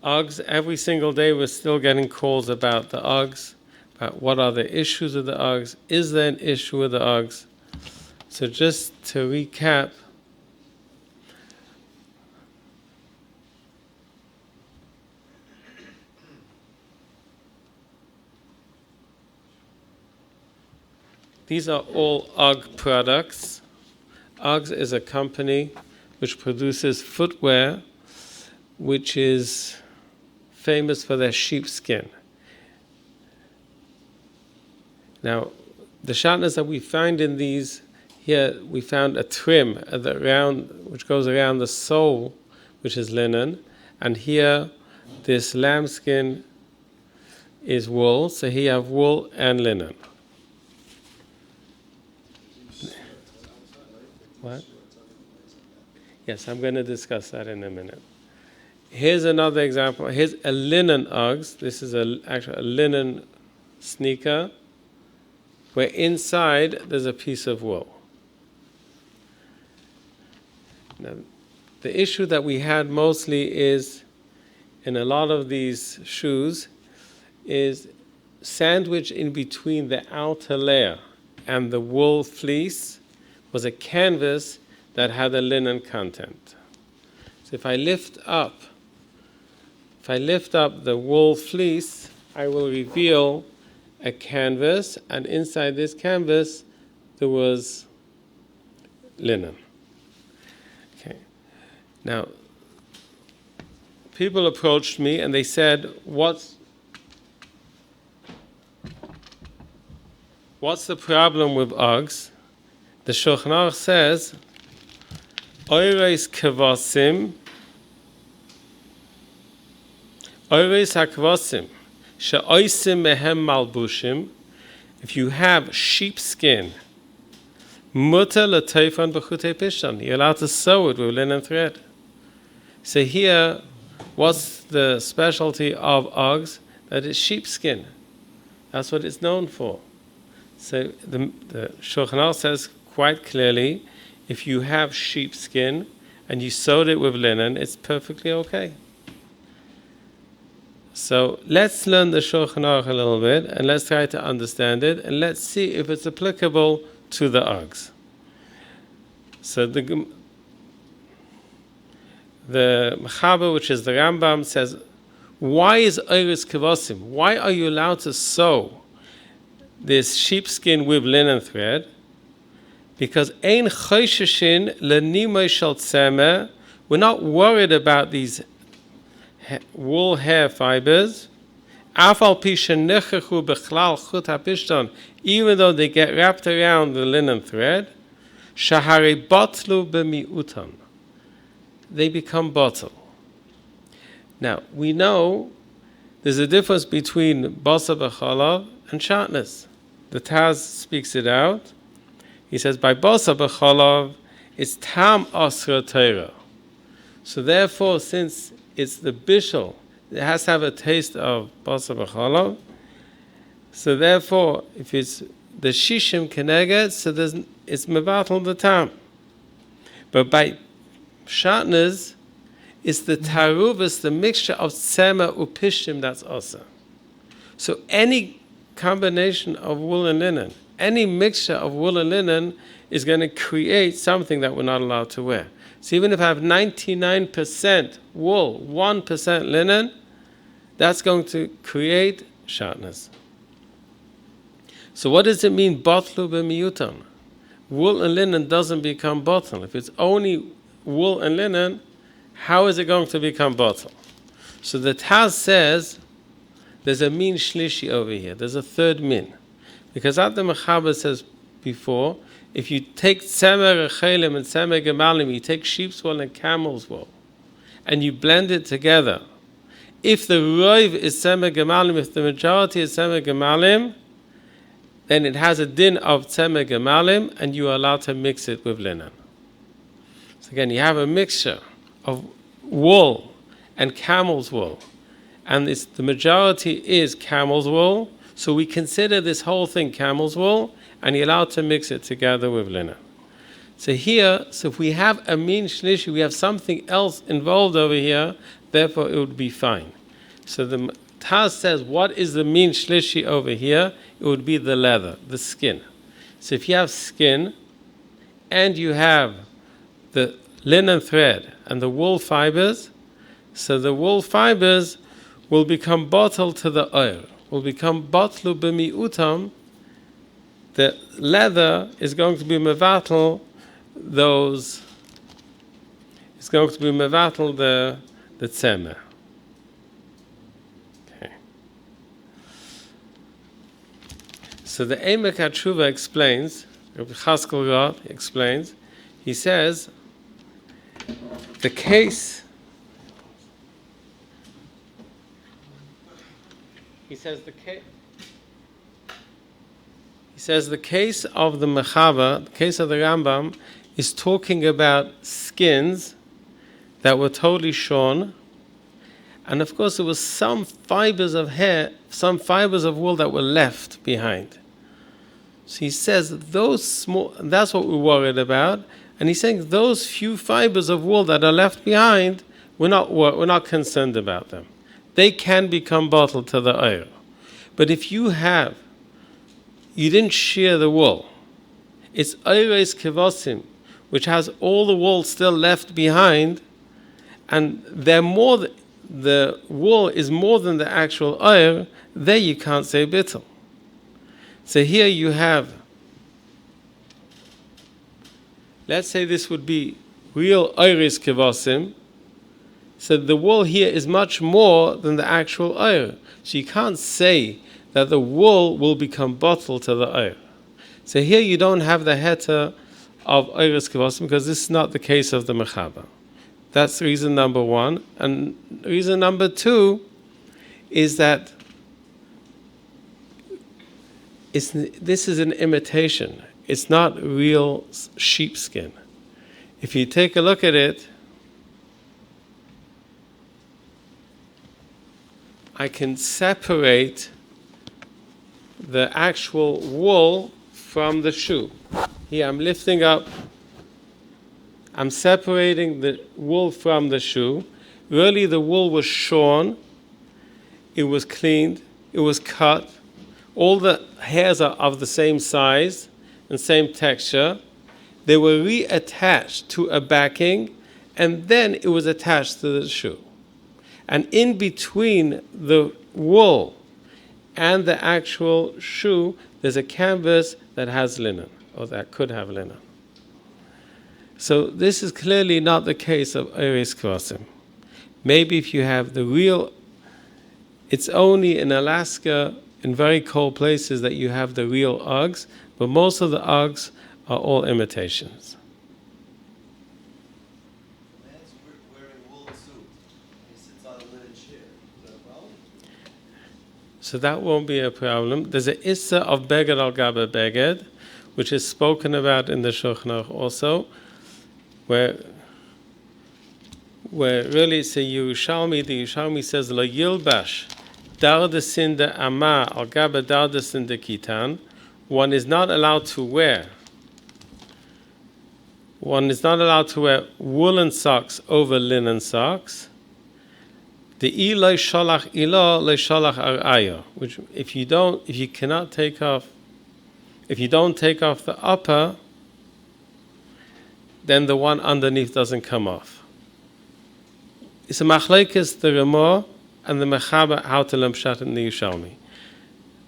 Uggs, every single day we're still getting calls about the Uggs, about what are the issues with the Uggs, is there an issue with the Uggs? So just to recap, these are all Ugg products. Uggs is a company which produces footwear, which is famous for their sheepskin. Now, the Shatnez that we find in these, here we found a trim which goes around the sole, which is linen, and here this lambskin is wool, so here you have wool and linen. What? Yes, I'm going to discuss that in a minute. Here's another example. Here's a linen Uggs. This is actually a linen sneaker, where inside there's a piece of wool. Now, the issue that we had mostly is, in a lot of these shoes, is sandwiched in between the outer layer and the wool fleece was a canvas that had a linen content. So if I lift up the wool fleece, I will reveal a canvas, and inside this canvas there was linen. Okay. Now, people approached me and they said, what's the problem with Uggs? The Shulchan Aruch says, Oireis kavasim, Oireis hakvasim, she'oisim mehem malbushim. If you have sheepskin, mutter l'teifan b'chutei pishtan, you're allowed to sew it with linen thread. So here, what's the specialty of Uggs? That is sheepskin. That's what it's known for. So the Shulchan Aruch says quite clearly, if you have sheepskin and you sewed it with linen, it's perfectly okay. So let's learn the Shulchan Aruch a little bit, and let's try to understand it, and let's see if it's applicable to the Uggs. So the Mechaber, which is the Rambam, says, why is Oiris Kevosim? Why are you allowed to sew this sheepskin with linen thread? Because ein chosheshin lenimoi shel tzemeh, we're not worried about these wool hair fibers. Afal pi shenechechu bechlal chut hapishton, even though they get wrapped around the linen thread, shahari batlu b'miutan, they become bottle. Now we know there's a difference between basa b'chalav and Shatnez. The Taz speaks it out. He says, by basa b'chalav, it's tam asra Torah. So therefore, since it's the bishul, it has to have a taste of basa b'chalav. So therefore, if it's the shishim keneged, so it's mevatel the tam. But by Shatnez, it's the taruvus, the mixture of tzema upishim that's asa. So any combination of wool and linen, any mixture of wool and linen is going to create something that we're not allowed to wear. So even if I have 99% wool, 1% linen, that's going to create Shatnez. So what does it mean, batlu b'miyutam? Wool and linen doesn't become bottle. If it's only wool and linen, how is it going to become bottle? So the Taz says, there's a min shlishi over here. There's a third min. Because at the Mechaber says before, if you take tzemer rechelim and tzemer gemalim, you take sheep's wool and camel's wool, and you blend it together. If the roiv is tzemer gemalim, if the majority is tzemer gemalim, then it has a din of tzemer gemalim, and you are allowed to mix it with linen. So again, you have a mixture of wool and camel's wool, and the majority is camel's wool, so we consider this whole thing camel's wool, and you're allowed to mix it together with linen. So here, if we have a min shlishi, we have something else involved over here, therefore it would be fine. So the Taz says, what is the min shlishi over here? It would be the leather, the skin. So if you have skin, and you have the linen thread and the wool fibers, so the wool fibers will become bottled to the oil, will become batlu b'miutam, the leather is going to be mevatel those. It's going to be mevatel the tzemer. Okay. So the Emek HaTshuva explains. Rabbi Chaskel Rod explains. He says the case. He says the case. He says the case of the Mechava, the case of the Rambam, is talking about skins that were totally shorn, and of course there was some fibers of hair, some fibers of wool that were left behind. So he says those small, that's what we're worried about, and he's saying those few fibers of wool that are left behind, we're not concerned about them. They can become bottled to the oil. But if you didn't shear the wool, it's oires kevosim, which has all the wool still left behind, and the wool is more than the actual oil, there you can't say bittul. So here you have, let's say this would be real oires kevosim, so the wool here is much more than the actual oil. So you can't say that the wool will become bottled to the oil. So here you don't have the heter of oires kevosim because this is not the case of the mechaba. That's reason number one. And reason number two is that this is an imitation. It's not real sheepskin. If you take a look at it, I can separate the actual wool from the shoe. Here I'm lifting up, I'm separating the wool from the shoe. Really the wool was shorn, it was cleaned, it was cut. All the hairs are of the same size and same texture. They were reattached to a backing, and then it was attached to the shoe. And in between the wool and the actual shoe, there's a canvas that has linen, or that could have linen. So this is clearly not the case of oires kevosim. Maybe if you have the real, it's only in Alaska, in very cold places, that you have the real Uggs, but most of the Uggs are all imitations. A man's wearing a woolen suit, and he sits on a linen chair. Is that a problem? So that won't be a problem. There's an issa of beged al gabe beged, which is spoken about in the Shulchan Aruch also, where really it's a Yerushalmi. The Yerushalmi says lo yilbash dardasin de ama al gabe dardasin de kitan. One is not allowed to wear woolen socks over linen socks. The ilay shalach ilo le shalach araya, which if you don't take off the upper, then the one underneath doesn't come off. It's a machlekes the Ramah and the Mechaba how to learn pshat in the Yerushalmi.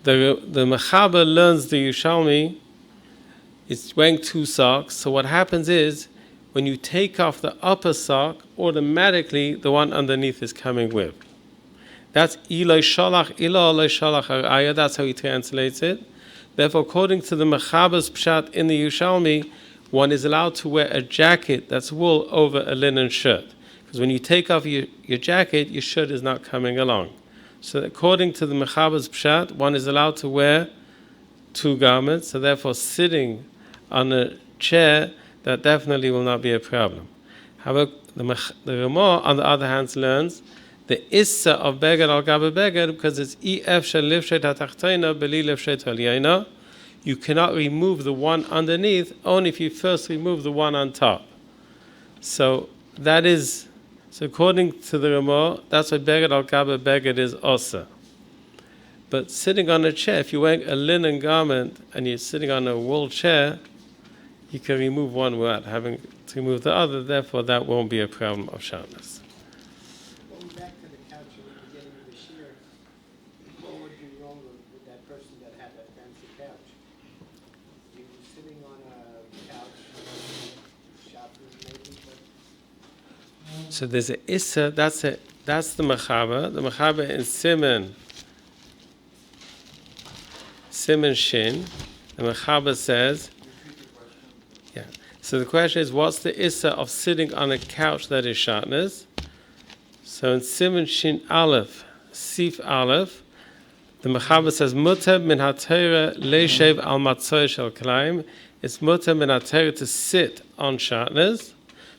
The Mechaba learns the Yerushalmi. It's wearing two socks. So what happens is, when you take off the upper sock, automatically the one underneath is coming with. That's ilay shalach ilo le shalach araya. That's how he translates it. Therefore, according to the Mechaba's pshat in the Yerushalmi, one is allowed to wear a jacket that's wool over a linen shirt. Because when you take off your jacket, your shirt is not coming along. So according to the Mechaba's pshat, one is allowed to wear two garments. So therefore, sitting on a chair, that definitely will not be a problem. However, the Ramah, on the other hand, learns the issa of beged al gabe beged because it's ef shel lifshet hatachtoina beli lifshet halyena. You cannot remove the one underneath only if you first remove the one on top. So according to the Ramah, that's what beged al gabe beged is also. But sitting on a chair, if you're wearing a linen garment and you're sitting on a wool chair, you can remove one without having to remove the other. Therefore, that won't be a problem of Shatnez. Going back to the couch and the beginning of the shear, what would be wrong with that person that had that fancy couch? So there's a issa. That's the mechaba. The mechaba in Siman Shin. The mechaba says, yeah. So the question is, what's the issa of sitting on a couch that is Shatnez? So in Siman Shin Aleph, Sif Aleph, the Mechaba says, Mutter min ha-Torah leishev al matzoy shel klaim. It's mutter min ha-Torah to sit on Shatnez,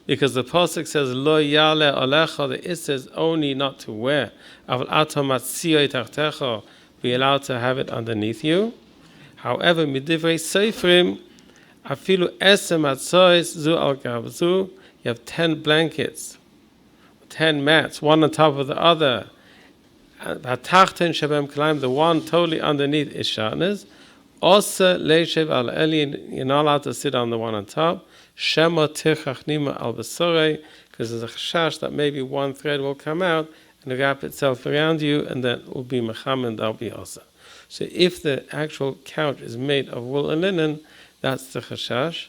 because the Pasuk says, Lo yale alecha, the issa is only not to wear. Aval ato matzio tachtecha, be allowed to have it underneath you. However, midivrei seifrim, afilu esem matzois zu al gavzu, you have 10 blankets, 10 mats, one on top of the other. The one totally underneath is Shatnez. Also, leishev al elin, you're not allowed to sit on the one on top. Shema tirchach nima al besorei, because there's a chashash that maybe one thread will come out and wrap itself around you, and that will be mecham, and that'll be also. So if the actual couch is made of wool and linen, that's the chashash.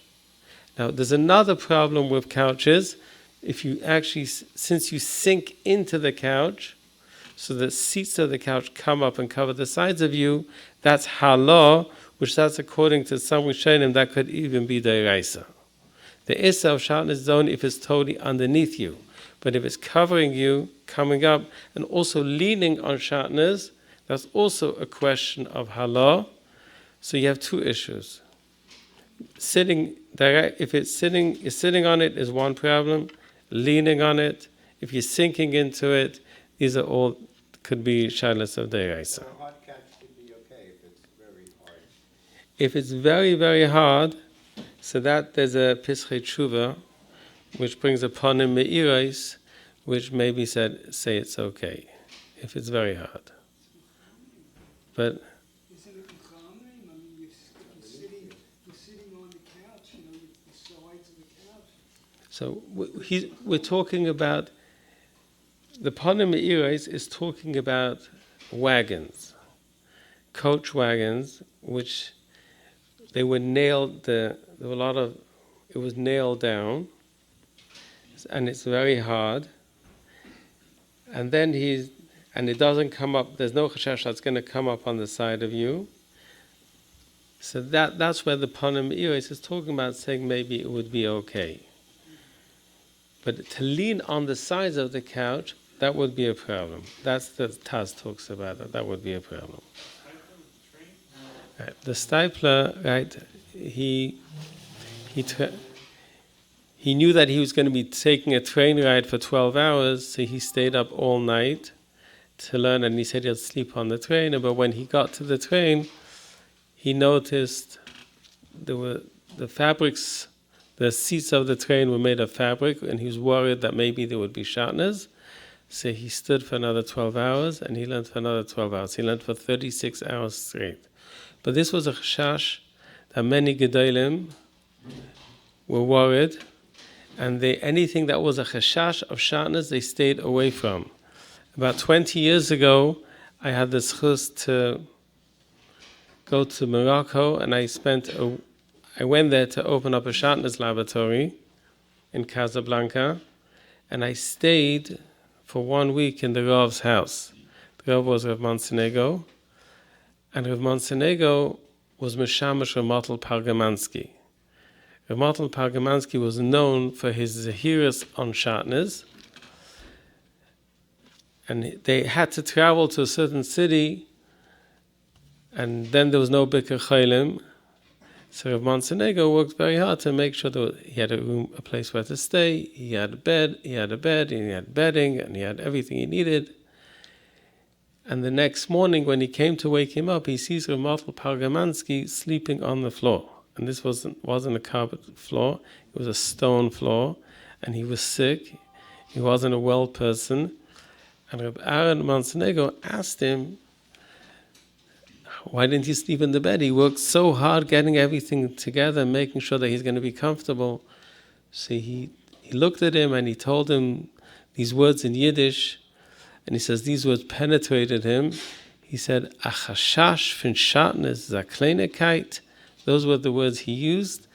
Now, there's another problem with couches. If you actually, since you sink into the couch, so the seats of the couch come up and cover the sides of you, that's halah, which that's according to some Rishonim, that could even be deraisa. The issa of Shatnez is only if it's totally underneath you. But if it's covering you, coming up, and also leaning on Shatnez, that's also a question of halah. So you have two issues. Sitting direct, if it's sitting, you're sitting on it is one problem. Leaning on it, if you're sinking into it, these are all could be shaylas of deraisa. A hard couch should be okay if it's very hard. If it's very, very hard, so that there's a pischei tshuva, which brings upon him me'irais, which maybe say it's okay if it's very hard. But Isn't it common? I mean, you're sitting on the couch, you know, the sides of the couch. so we're talking about, the Panim Me'irais is talking about wagons, coach wagons, which they were nailed, there were a lot of, it was nailed down, and it's very hard. And then and it doesn't come up, there's no chashash that's going to come up on the side of you. So that's where the Panim Me'irais is talking about, saying maybe it would be okay. But to lean on the sides of the couch, that would be a problem. That's the Taz talks about it. That would be a problem. Right. The stipler, right? He knew that he was going to be taking a train ride for 12 hours, so he stayed up all night to learn, and he said he'd sleep on the train. But when he got to the train, he noticed there were the fabrics, the seats of the train were made of fabric, and he was worried that maybe there would be Shatnez. So he stood for another 12 hours, and he learned for another 12 hours. He learned for 36 hours straight. But this was a chashash that many gedolim were worried, and anything that was a chashash of Shatnez, they stayed away from. About 20 years ago, I had the zchus to go to Morocco, and I went there to open up a Shatnez laboratory in Casablanca, and I stayed for 1 week in the Rav's house. The Rav was Rav Montenegro, and Rav Montenegro was Meshamash Rav Pargamansky. Rav Pargamansky was known for his zehiras on Shatnez, and they had to travel to a certain city, and then there was no Bikur Chaylim. So Rav Montenegro worked very hard to make sure that he had a place where to stay, he had a bed, and he had bedding, and he had everything he needed. And the next morning, when he came to wake him up, he sees Rav Pargamansky sleeping on the floor. And this wasn't a carpet floor, it was a stone floor, and he was sick, he wasn't a well person. And Rav Aaron Montenegro asked him, why didn't he sleep in the bed? He worked so hard getting everything together, making sure that he's going to be comfortable. So he looked at him and he told him these words in Yiddish, and he says these words penetrated him. He said, "Achashash fin Shatnez zakleinigkeit." Those were the words he used.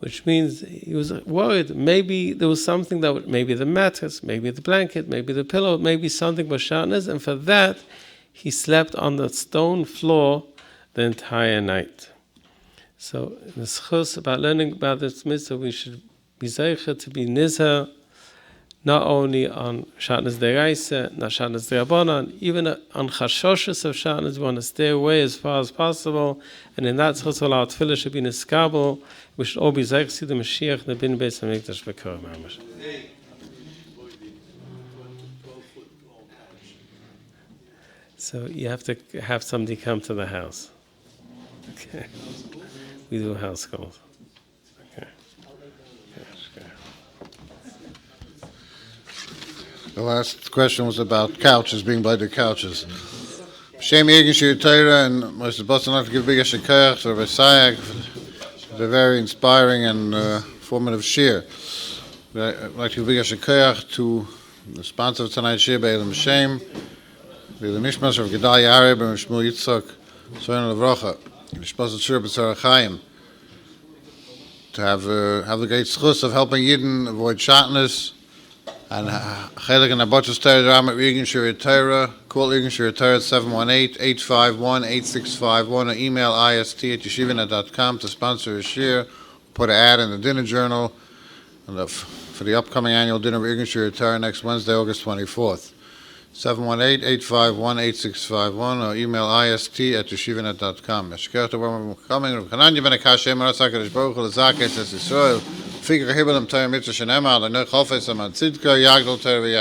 which means he was worried. Maybe there was something that maybe the mattress, maybe the blanket, maybe the pillow, maybe something was Shatnez, and for that he slept on the stone floor the entire night. So in the schus about learning about this mitzvah, we should be zeicher to be nizher, not only on Shatnez deraisa, not Shatnez derabanan, even on chashoshes of Shatnez, we want to stay away as far as possible. And in that schus, our tefillah should be niskabel. We should all be zeicher to see the Mashiach, the bin beis hamikdash b'kor mamash. So you have to have somebody come to the house. Okay. We do house calls. Okay. The last question was about couches, being by the couches. Shem Egen Shir Torah and Mr. Boston, I'd like to give big Shekayach to Rabbi Sayagh for the very inspiring and formative shir. I'd like to give big Shekayach to the sponsor of tonight's shir, Be'elam Shem, the Nishmas of Gedaliah Arab and Shmuel Yitzchak, Soyan Levrocha, Nishmas of Shir B'Tzar Chaim, to have the great schus of helping Yidden avoid Shatnez, and Chelik and Abotchus Torah Drama at Egen Shir Torah. Call Egen Shir Torah at 718-851-8651 or email ist@yeshivanet.com to sponsor a shir. Put an ad in the dinner journal and for the upcoming annual dinner of Egen Shir Torah next Wednesday, August 24th. 718-851-8651 or email ist@yeshivanet.com. Meshkech to where we're coming. Kanan Yivene Kashem Rasakadosh Baruch Hu L'Zakes Es Yisrael. Fikr Hibel Am Torah Mitzvah Shenema. L'Nech Chofes Am Tzidka Yagdol Torah